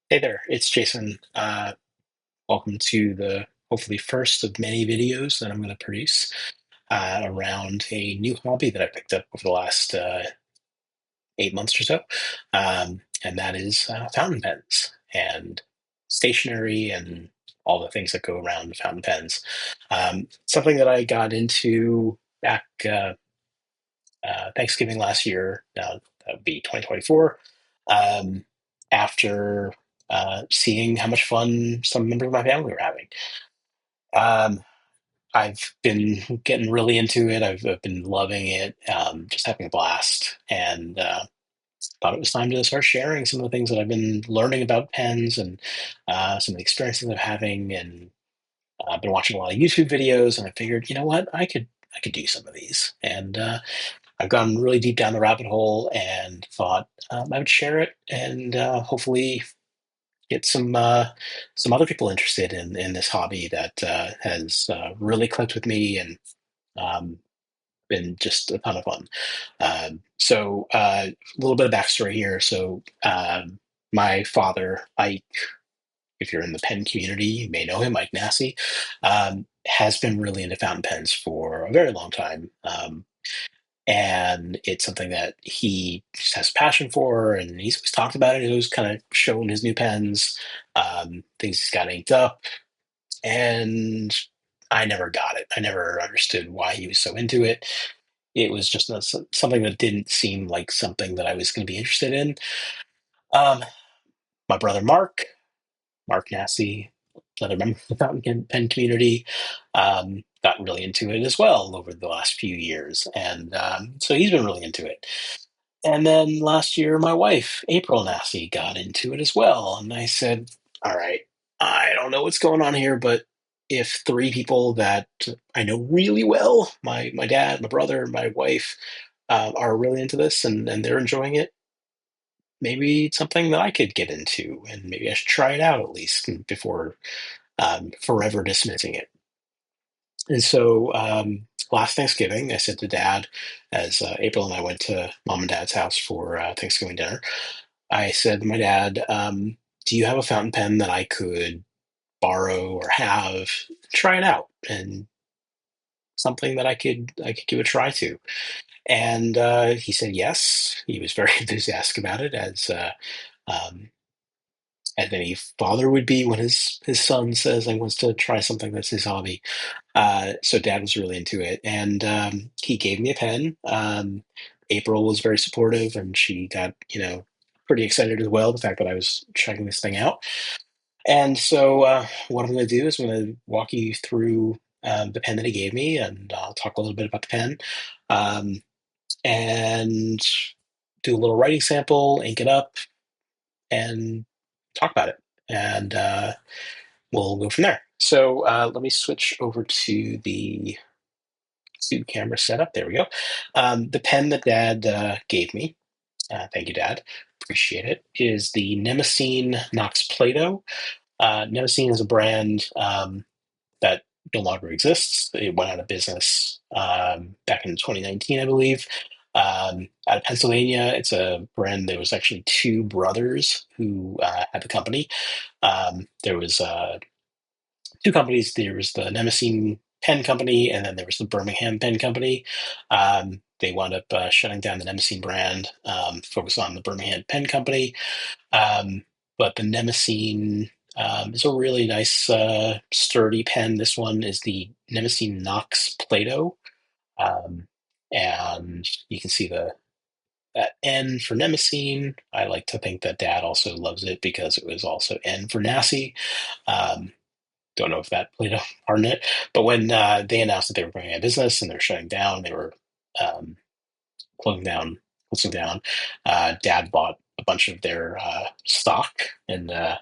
Hey there, it's Jason. Welcome to the hopefully first of many videos that I'm going to produce around a new hobby that I picked up over the last 8 months or so, and that is fountain pens and stationery and all the things that go around fountain pens. Something that I got into back Thanksgiving last year. Now that would be 2024. Um, after seeing how much fun some members of my family were having. Um, I've been getting really into it. I've been loving it, just having a blast, and thought it was time to start sharing some of the things that I've been learning about pens and some of the experiences I'm having. And I've been watching a lot of YouTube videos, and I figured, you know what, I could do some of these. And I've gone really deep down the rabbit hole and thought I would share it and hopefully get some other people interested in this hobby that has really clicked with me and um, been just a ton of fun. A little bit of backstory here. My father, Ike, if you're in the pen community, you may know him, Ike Massey, has been really into fountain pens for a very long time. And it's something that he just has a passion for, and he's always talked about it. He was kind of showing his new pens, things he's got inked up, and I never got it. I never understood why he was so into it. It was just something that didn't seem like something that I was going to be interested in. Um, my brother Mark Nassie, another member of the fountain pen community, got really into it as well over the last few years, and so he's been really into it. And then last year, my wife, April Nassie, got into it as well. And I said, all right, I don't know what's going on here, but if three people that I know really well, my dad, my brother, my wife, are really into this and they're enjoying it, maybe it's something that I could get into and maybe I should try it out at least before forever dismissing it. And so last Thanksgiving, I said to Dad, as April and I went to Mom and Dad's house for Thanksgiving dinner, I said to my dad, "Do you have a fountain pen that I could borrow or have? Try it out, and something that I could give a try to." And he said yes. He was very enthusiastic about it, um, as any father would be when his son says he wants to try something that's his hobby. So Dad was really into it, and he gave me a pen. April was very supportive, and she got pretty excited as well. The fact that I was checking this thing out, and so what I'm going to do is I'm going to walk you through the pen that he gave me, and I'll talk a little bit about the pen, um, and do a little writing sample, ink it up, and talk about it. And we'll go from there. So let me switch over to the camera setup. There we go. The pen that Dad gave me, thank you, Dad, appreciate it, is the Nemosine Knox Plato. Nemosine is a brand that no longer exists. It went out of business back in 2019, I believe. Out of Pennsylvania, it's a brand. There was actually two brothers who had the company. There was two companies. There was the Nemosine Pen Company, and then there was the Birmingham Pen Company. They wound up shutting down the Nemosine brand, focused on the Birmingham Pen Company. Um, but the Nemosine is a really nice, sturdy pen. This one is the Nemosine Knox Plato. Um, and you can see that N for Nemosine. I like to think that Dad also loves it because it was also N for Nassie. Um, don't know if that played a part in it, but when they announced that they were going out of business and they're shutting down, they were um, closing down, closing down. Dad bought a bunch of their stock, and the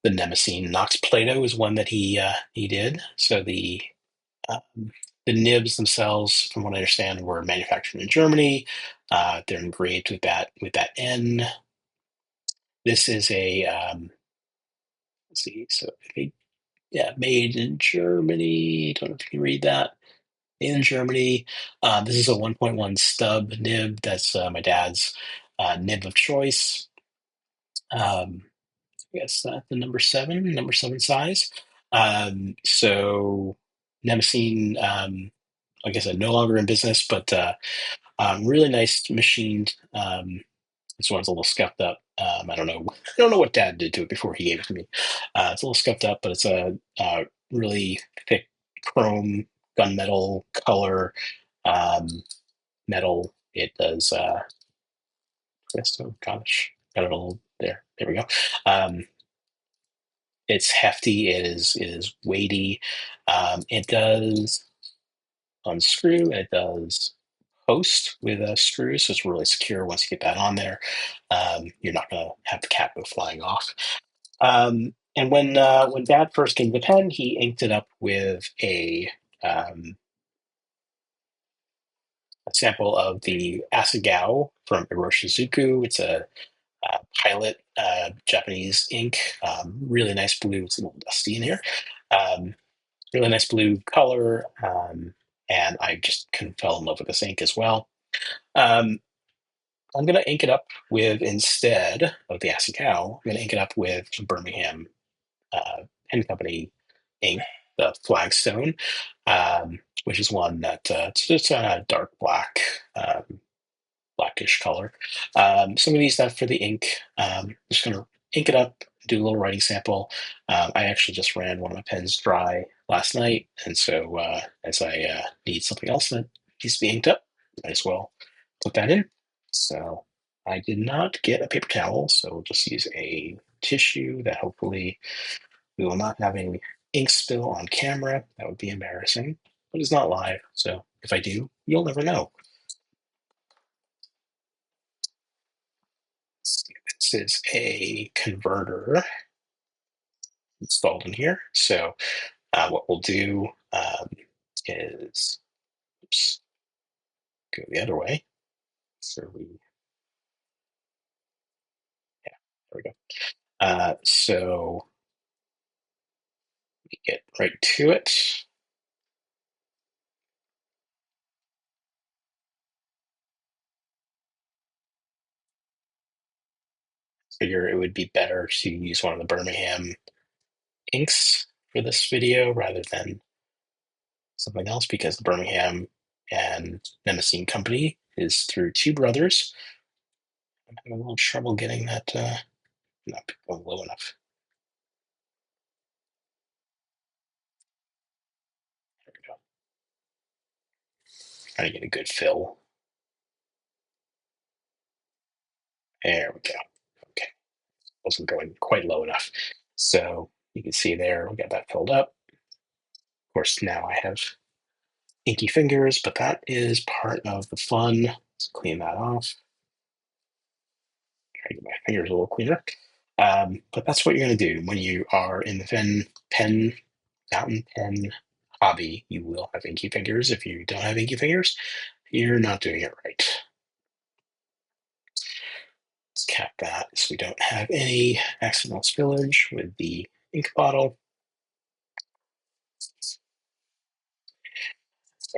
Nemosine Knox Plato is one that he did. So um, the nibs themselves, from what I understand, were manufactured in Germany. They're engraved with that N. This is a let's see, so yeah, made in Germany. Don't know if you can read that. In Germany. This is a 1.1 stub nib. That's my dad's nib of choice. Um, Yes, the number seven size. So Nemosine, like I said, no longer in business, but really nice machined. This one's a little scuffed up. I don't know. I don't know what Dad did to it before he gave it to me. It's a little scuffed up, but it's a really thick chrome gunmetal color um, metal. It does. Flagstone, gosh, got it all there. There we go. Um, it's hefty. It is weighty. It does unscrew. It does post with a screw, so it's really secure once you get that on there. You're not going to have the cap go flying off. And when Dad first came to the pen, he inked it up with a sample of the Asagao from Iroshizuku. It's a pilot Japanese ink. Really nice blue. It's a little dusty in here. Um, really nice blue color. And I just fell in love with this ink as well. Um, I'm going to ink it up with, instead of the Asacao, I'm going to ink it up with Birmingham Pen Company ink, the Flagstone, which is one that it's just a dark black, blackish color. Some of these stuff for the ink, just going to ink it up, do a little writing sample. I actually just ran one of my pens dry last night, and so as I need something else that needs to be inked up, I as well put that in. So I did not get a paper towel, so we'll just use a tissue that hopefully we will not have any ink spill on camera. That would be embarrassing, but it's not live, so if I do, you'll never know. This is a converter installed in here. So what we'll do is, oops, go the other way. So yeah, there we go. So we get right to it. Figure it would be better to use one of the Birmingham inks for this video rather than something else, because the Birmingham and Nemosine Company is through two brothers. I'm having a little trouble getting that not going low enough. There we go. Trying to get a good fill. There we go. Okay, wasn't going quite low enough. So you can see there, we got that filled up. Of course, now I have inky fingers, but that is part of the fun. Let's clean that off. Try to get my fingers a little cleaner. But that's what you're going to do when you are in the fountain pen hobby. You will have inky fingers. If you don't have inky fingers, you're not doing it right. Let's cap that so we don't have any accidental spillage with the ink bottle.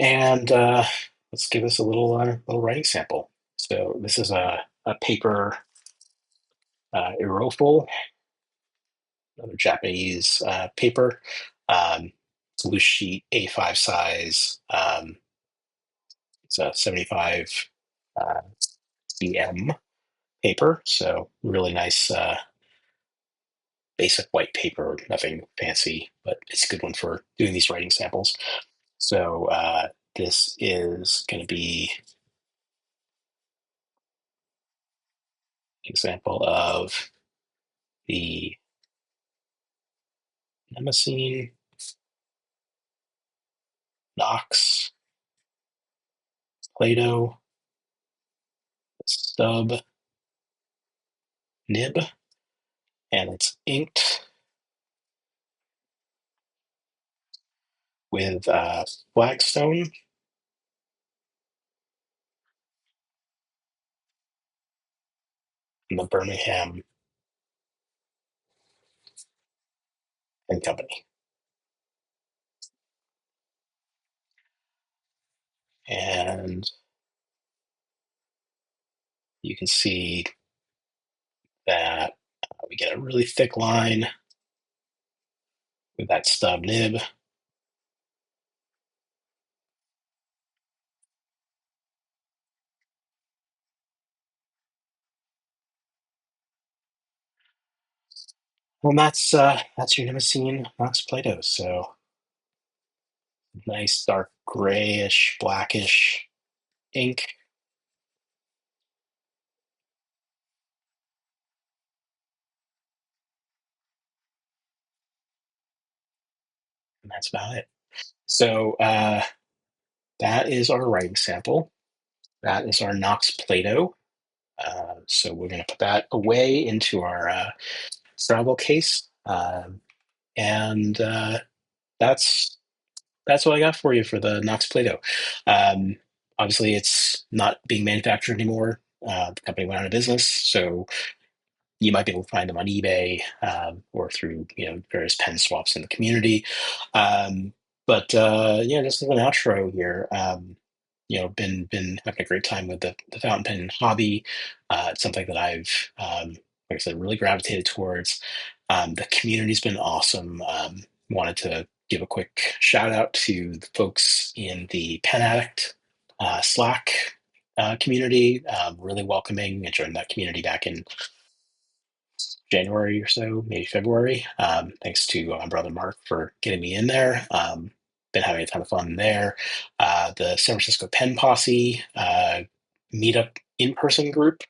And let's give this a little writing sample. So this is a paper Iroful, another Japanese paper. It's a loose sheet, A5 size. It's a 75 uh, cm paper, so really nice basic white paper, nothing fancy, but it's a good one for doing these writing samples. So this is going to be an example of the Nemosine Knox Plato stub nib, and it's inked with Flagstone and the Birmingham Pen Company. And you can see that we We get a really thick line with that stub nib. Well, that's your Nemosine Knox Plato. So nice dark grayish, blackish ink, and that's about it. So that is our writing sample. That is our Knox Plato. So we're going to put that away into our travel case, and that's that's what I got for you for the Knox Plato. Um, Obviously, it's not being manufactured anymore. The company went out of business, so you might be able to find them on eBay or through various pen swaps in the community. Um, but yeah, just as an outro here, been having a great time with the fountain pen hobby. It's something that I've, like I said, really gravitated towards. The community's been awesome. Wanted to give a quick shout out to the folks in the Pen Addict Slack community. Really welcoming. I joined that community back in January or so, maybe February. Thanks to my brother Mark for getting me in there. Been having a ton of fun there. The San Francisco Pen Posse meetup in person group.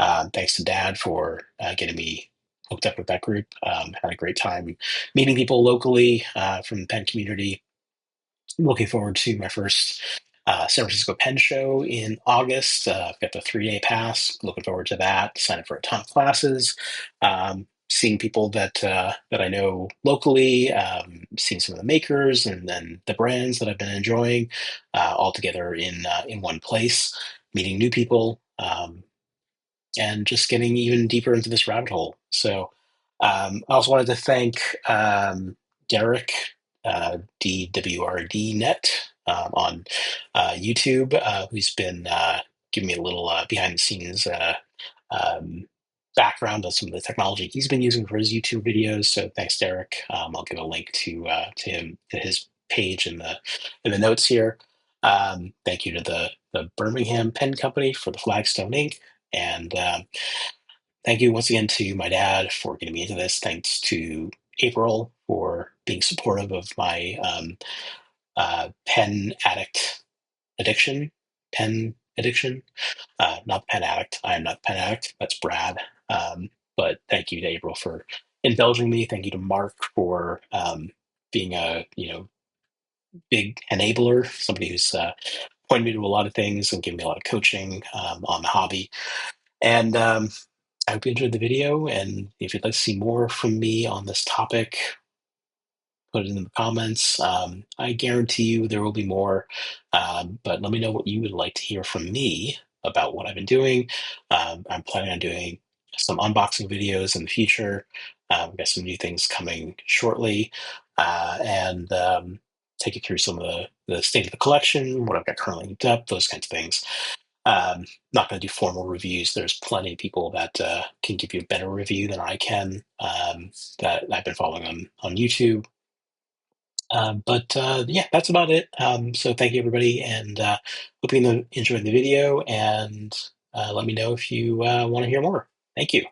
Thanks to Dad for getting me hooked up with that group. Had a great time meeting people locally from the pen community. Looking forward to my first San Francisco Pen Show in August. I've got the 3-day pass. Looking forward to that. Sign up for a ton of classes. Seeing people that I know locally, seeing some of the makers and then the brands that I've been enjoying, all together in one place. Meeting new people. And just getting even deeper into this rabbit hole. So I also wanted to thank Derek, DWRD on YouTube, who's been giving me a little behind the scenes um, background on some of the technology he's been using for his YouTube videos. So thanks, Derek. I'll give a link to him to his page in the notes here. Thank you to the Birmingham Pen Company for the Flagstone ink. And thank you once again to my dad for getting me into this. Thanks to April for being supportive of my pen addict addiction, pen addiction. Not pen addict. I am not pen addict. That's Brad. But thank you to April for indulging me. Thank you to Mark for being a big enabler, somebody who's pointed me to a lot of things and given me a lot of coaching on the hobby. And I hope you enjoyed the video. And if you'd like to see more from me on this topic, put it in the comments. I guarantee you there will be more. But let me know what you would like to hear from me about what I've been doing. I'm planning on doing some unboxing videos in the future. We've got some new things coming shortly. And take you through some of the state of the collection, what I've got currently linked up, those kinds of things. Not going to do formal reviews. There's plenty of people that can give you a better review than I can, that I've been following on YouTube. But yeah, that's about it. So thank you, everybody, and hope you enjoyed the video. And let me know if you want to hear more. Thank you.